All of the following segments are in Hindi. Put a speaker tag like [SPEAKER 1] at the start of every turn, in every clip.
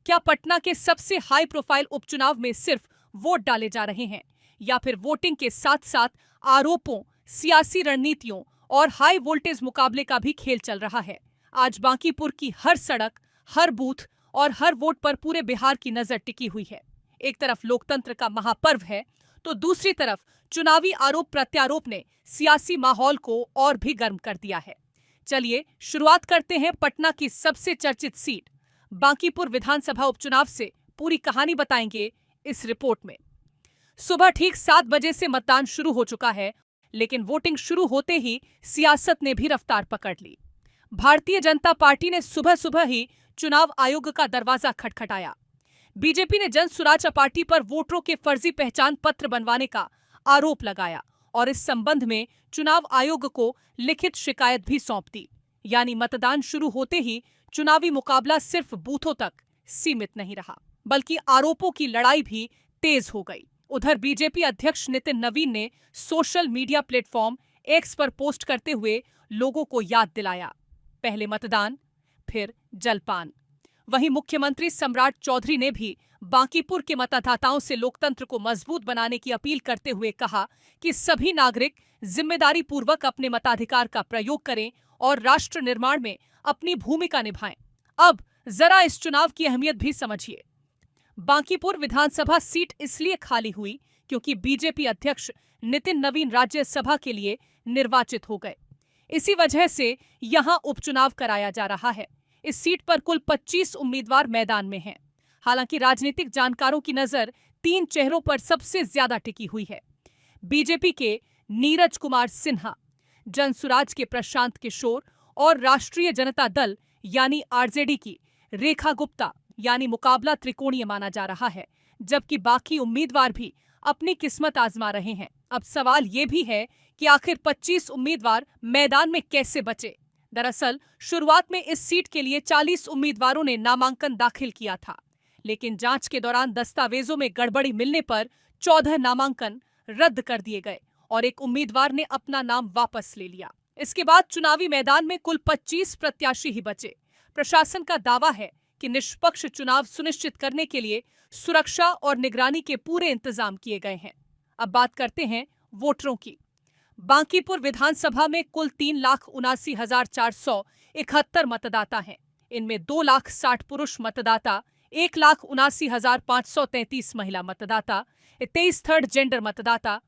[SPEAKER 1] क्या पटना के सबसे हाई प्रोफाइल उपचुनाव में सिर्फ वोट डाले जा रहे हैं या फिर वोटिंग के साथ साथ आरोपों, सियासी रणनीतियों और हाई वोल्टेज मुकाबले का भी खेल चल रहा है? आज बांकीपुर की हर सड़क, हर बूथ और हर वोट पर पूरे बिहार की नजर टिकी हुई है। एक तरफ लोकतंत्र का महापर्व है तो दूसरी तरफ चुनावी आरोप प्रत्यारोप ने सियासी माहौल को और भी गर्म कर दिया है। चलिए शुरुआत करते हैं पटना की सबसे चर्चित सीट बांकीपुर विधानसभा उपचुनाव से। पूरी कहानी बताएंगे इस रिपोर्ट में। सुबह ठीक 7 बजे से मतदान शुरू हो चुका है, लेकिन वोटिंग शुरू होते ही सियासत ने भी रफ्तार पकड़ ली। भारतीय जनता पार्टी ने सुबह सुबह ही चुनाव आयोग का दरवाजा खटखटाया। बीजेपी ने जन सुराज पार्टी पर वोटरों के फर्जी पहचान पत्र बनवाने का आरोप लगाया और इस संबंध में चुनाव आयोग को लिखित शिकायत भी सौंप दी। यानी मतदान शुरू होते ही चुनावी मुकाबला सिर्फ बूथों तक सीमित नहीं रहा, बल्कि आरोपों की लड़ाई भी तेज हो गई। उधर बीजेपी अध्यक्ष नितिन नवीन ने सोशल मीडिया प्लेटफॉर्म एक्स पर पोस्ट करते हुए लोगों को याद दिलाया, पहले मतदान फिर जलपान। वहीं मुख्यमंत्री सम्राट चौधरी ने भी बांकीपुर के मतदाताओं से लोकतंत्र को मजबूत बनाने की अपील करते हुए कहा कि सभी नागरिक जिम्मेदारी पूर्वक अपने मताधिकार का प्रयोग करें और राष्ट्र निर्माण में अपनी भूमिका निभाएं। अब जरा इस चुनाव की अहमियत भी समझिए। बांकीपुर विधानसभा सीट इसलिए खाली हुई क्योंकि बीजेपी अध्यक्ष नितिन नवीन राज्यसभा के लिए निर्वाचित हो गए। इसी वजह से यहां उपचुनाव कराया जा रहा है। इस सीट पर कुल 25 उम्मीदवार मैदान में हैं। हालांकि राजनीतिक जानकारों की नजर 3 चेहरों पर सबसे ज्यादा टिकी हुई है। बीजेपी के नीरज कुमार सिन्हा, जनसुराज के प्रशांत किशोर और राष्ट्रीय जनता दल यानी आरजेडी की रेखा गुप्ता। यानी मुकाबला त्रिकोणीय माना जा रहा है, जबकि बाकी उम्मीदवार भी अपनी किस्मत आजमा रहे हैं। अब सवाल ये भी है कि आखिर 25 उम्मीदवार मैदान में कैसे बचे? दरअसल शुरुआत में इस सीट के लिए 40 उम्मीदवारों ने नामांकन दाखिल किया था, लेकिन जांच के दौरान दस्तावेजों में गड़बड़ी मिलने पर 14 नामांकन रद्द कर दिए गए और एक उम्मीदवार ने अपना नाम वापस ले लिया। इसके बाद चुनावी मैदान में कुल 25 प्रत्याशी ही बचे। प्रशासन का दावा है कि निष्पक्ष चुनाव सुनिश्चित करने के लिए सुरक्षा और निगरानी के पूरे इंतजाम किए गए हैं। अब बात करते हैं वोटरों की। बांकीपुर विधानसभा में कुल 3,79,471 मतदाता हैं। इनमें 2,60,000 पुरुष मतदाता, 1,79,533 महिला मतदाता, 23 थर्ड जेंडर मतदाता,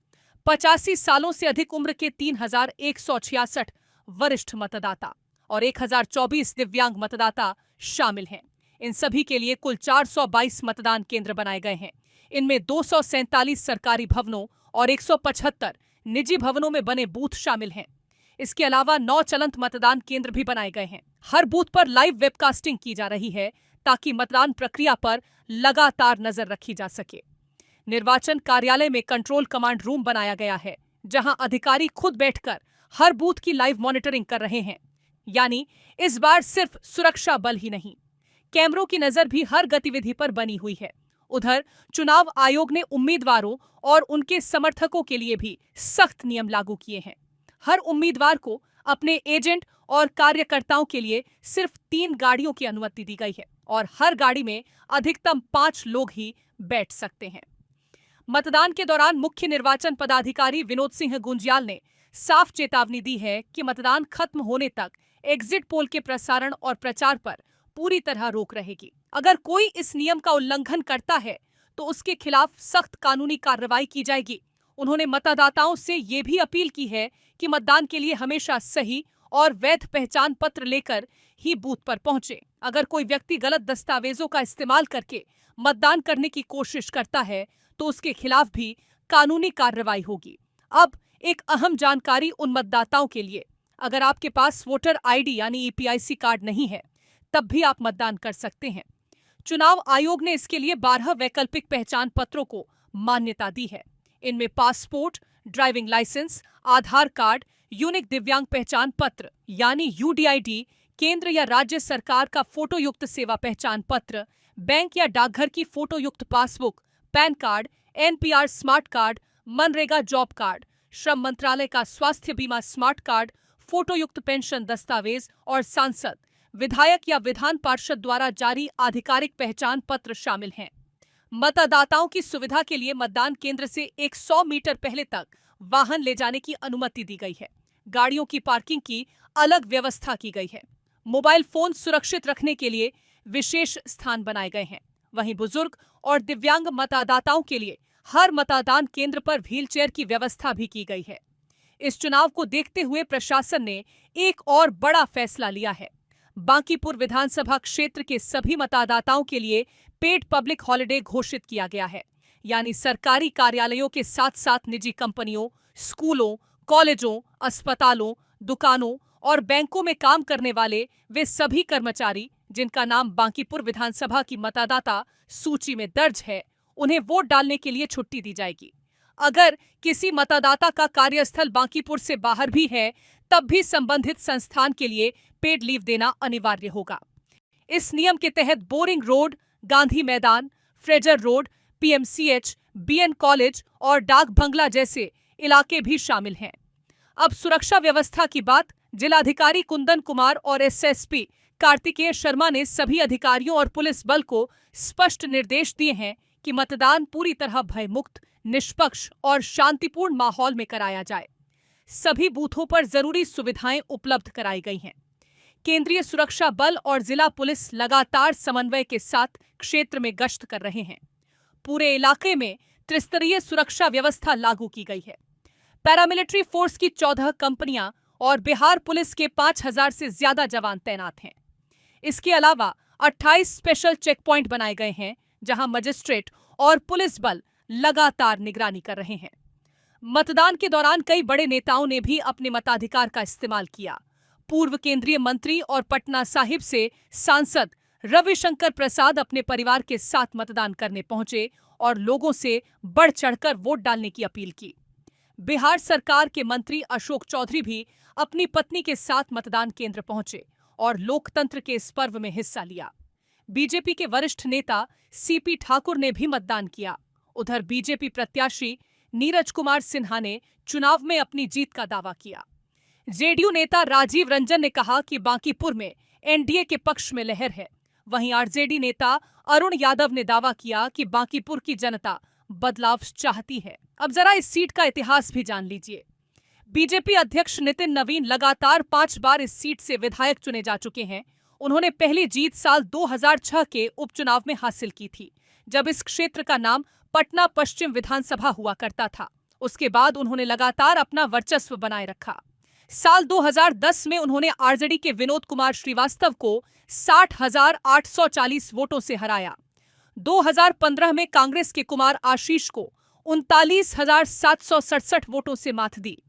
[SPEAKER 1] 85 सालों से अधिक उम्र के 3,166 वरिष्ठ मतदाता और 1,024 दिव्यांग मतदाता शामिल हैं। इन सभी के लिए कुल 422 मतदान केंद्र बनाए गए हैं। इनमें 247 सरकारी भवनों और 175 निजी भवनों में बने बूथ शामिल हैं। इसके अलावा 9 चलंत मतदान केंद्र भी बनाए गए हैं। हर बूथ पर लाइव वेबकास्टिंग की जा रही है ताकि मतदान प्रक्रिया पर लगातार नजर रखी जा सके। निर्वाचन कार्यालय में कंट्रोल कमांड रूम बनाया गया है, जहां अधिकारी खुद बैठकर हर बूथ की लाइव मॉनिटरिंग कर रहे हैं। यानी इस बार सिर्फ सुरक्षा बल ही नहीं, कैमरों की नजर भी हर गतिविधि पर बनी हुई है। उधर चुनाव आयोग ने उम्मीदवारों और उनके समर्थकों के लिए भी सख्त नियम लागू किए हैं। हर उम्मीदवार को अपने एजेंट और कार्यकर्ताओं के लिए सिर्फ 3 गाड़ियों की अनुमति दी गई है और हर गाड़ी में अधिकतम 5 लोग ही बैठ सकते हैं। मतदान के दौरान मुख्य निर्वाचन पदाधिकारी विनोद सिंह गुंजियाल ने साफ चेतावनी दी है कि मतदान खत्म होने तक एग्जिट पोल के प्रसारण और प्रचार पर पूरी तरह रोक रहेगी। अगर कोई इस नियम का उल्लंघन करता है तो उसके खिलाफ सख्त कानूनी कार्रवाई की जाएगी। उन्होंने मतदाताओं से ये भी अपील की है कि मतदान के लिए हमेशा सही और वैध पहचान पत्र लेकर ही बूथ पर पहुंचे। अगर कोई व्यक्ति गलत दस्तावेजों का इस्तेमाल करके मतदान करने की कोशिश करता है तो उसके खिलाफ भी कानूनी कार्रवाई होगी। अब एक अहम जानकारी उन मतदाताओं के लिए, अगर आपके पास वोटर आईडी यानी ईपीआईसी कार्ड नहीं है तब भी आप मतदान कर सकते हैं। चुनाव आयोग ने इसके लिए 12 वैकल्पिक पहचान पत्रों को मान्यता दी है। इनमें पासपोर्ट, ड्राइविंग लाइसेंस, आधार कार्ड, यूनिक दिव्यांग पहचान पत्र यानी यूडीआईडी, केंद्र या राज्य सरकार का फोटोयुक्त सेवा पहचान पत्र, बैंक या डाकघर की फोटोयुक्त passbook, pan card, NPR smart card, MNREGA job card, श्रम मंत्रालय का स्वास्थ्य बीमा स्मार्ट कार्ड, फोटोयुक्त पेंशन दस्तावेज और सांसद, विधायक या विधान पार्षद द्वारा जारी आधिकारिक पहचान पत्र शामिल हैं। मतदाताओं की सुविधा के लिए मतदान केंद्र से 100 मीटर पहले तक वाहन ले जाने की अनुमति दी गई है। गाड़ियों की पार्किंग की अलग व्यवस्था की गई है। मोबाइल फोन सुरक्षित रखने के लिए विशेष स्थान बनाए गए हैं। वहीं बुजुर्ग और दिव्यांग मतदाताओं के लिए हर मतदान केंद्र पर व्हीलचेयर की व्यवस्था भी की गई है। इस चुनाव को देखते हुए प्रशासन ने एक और बड़ा फैसला लिया है। बांकीपुर विधानसभा क्षेत्र के सभी मतदाताओं के लिए पेड पब्लिक हॉलिडे घोषित किया गया है। यानी सरकारी कार्यालयों के साथ साथ निजी कंपनियों, स्कूलों, कॉलेजों, अस्पतालों, दुकानों और बैंकों में काम करने वाले वे सभी कर्मचारी जिनका नाम बांकीपुर विधानसभा की मतदाता सूची में दर्ज है, उन्हें वोट डालने के लिए छुट्टी दी जाएगी। अगर किसी मतदाता का कार्यस्थल बांकीपुर से बाहर भी है, तब भी संबंधित संस्थान के लिए पेड लीव देना अनिवार्य होगा। इस नियम के तहत boring road, Gandhi Maidan, Fraser road, PMCH, BN college और डाक बंगला जैसे इलाके भी शामिल हैं। अब सुरक्षा व्यवस्था की बात। जिलाधिकारी कुंदन कुमार और एसएसपी कार्तिकेय शर्मा ने सभी अधिकारियों और पुलिस बल को स्पष्ट निर्देश दिए हैं कि मतदान पूरी तरह भयमुक्त, निष्पक्ष और शांतिपूर्ण माहौल में कराया जाए। सभी बूथों पर जरूरी सुविधाएं उपलब्ध कराई गई हैं। केंद्रीय सुरक्षा बल और जिला पुलिस लगातार समन्वय के साथ क्षेत्र में गश्त कर रहे हैं। पूरे इलाके में त्रिस्तरीय सुरक्षा व्यवस्था लागू की गई है। पैरामिलिट्री फोर्स की 14 कंपनियां और बिहार पुलिस के 5000 से ज्यादा जवान तैनात हैं। इसके अलावा 28 स्पेशल चेक पॉइंट बनाए गए हैं, जहां मजिस्ट्रेट और पुलिस बल लगातार निगरानी कर रहे हैं। मतदान के दौरान कई बड़े नेताओं ने भी अपने मताधिकार का इस्तेमाल किया। पूर्व केंद्रीय मंत्री और पटना साहिब से सांसद रविशंकर प्रसाद अपने परिवार के साथ मतदान करने पहुंचे और लोगों से बढ़ चढ़कर वोट डालने की अपील की। बिहार सरकार के मंत्री अशोक चौधरी भी अपनी पत्नी के साथ मतदान केंद्र पहुंचे और लोकतंत्र के इस पर्व में हिस्सा लिया। बीजेपी के वरिष्ठ नेता सीपी ठाकुर ने भी मतदान किया। उधर बीजेपी प्रत्याशी नीरज कुमार सिन्हा ने चुनाव में अपनी जीत का दावा किया। जेडीयू नेता राजीव रंजन ने कहा कि बांकीपुर में एनडीए के पक्ष में लहर है। वहीं आरजेडी नेता अरुण यादव ने दावा किया कि बांकीपुर की जनता बदलाव चाहती है। अब जरा इस सीट का इतिहास भी जान लीजिए। बीजेपी अध्यक्ष नितिन नवीन लगातार 5 बार इस सीट से विधायक चुने जा चुके हैं। उन्होंने पहली जीत साल 2006 के उपचुनाव में हासिल की थी, जब इस क्षेत्र का नाम पटना पश्चिम विधानसभा हुआ करता था। उसके बाद उन्होंने लगातार अपना वर्चस्व बनाए रखा। साल 2010 में उन्होंने आरजेडी के विनोद कुमार श्रीवास्तव को 60,840 वोटों से हराया। 2015 में कांग्रेस के कुमार आशीष को 39,767 वोटों से मात दी।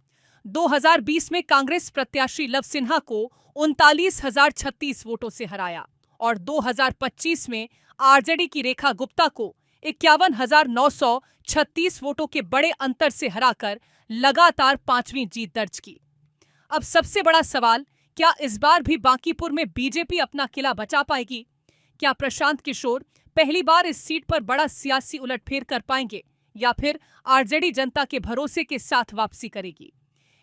[SPEAKER 1] 2020 में कांग्रेस प्रत्याशी लव सिन्हा को 39,036 वोटों से हराया और 2025 में आरजेडी की रेखा गुप्ता को 51,936 वोटों के बड़े अंतर से हराकर लगातार 5वीं जीत दर्ज की। अब सबसे बड़ा सवाल, क्या इस बार भी बांकीपुर में बीजेपी अपना किला बचा पाएगी? क्या प्रशांत किशोर पहली बार इस सीट पर बड़ा सियासी उलटफेर कर पाएंगे या फिर आरजेडी जनता के भरोसे के साथ वापसी करेगी?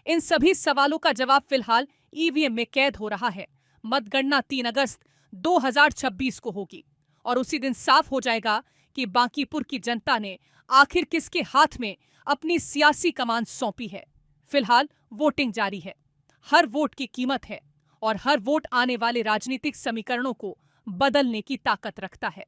[SPEAKER 1] इन सभी सवालों का जवाब फिलहाल ईवीएम में कैद हो रहा है। मतगणना 3 अगस्त 2026 को होगी और उसी दिन साफ हो जाएगा कि बांकीपुर की जनता ने आखिर किसके हाथ में अपनी सियासी कमान सौंपी है। फिलहाल वोटिंग जारी है। हर वोट की कीमत है और हर वोट आने वाले राजनीतिक समीकरणों को बदलने की ताकत रखता है।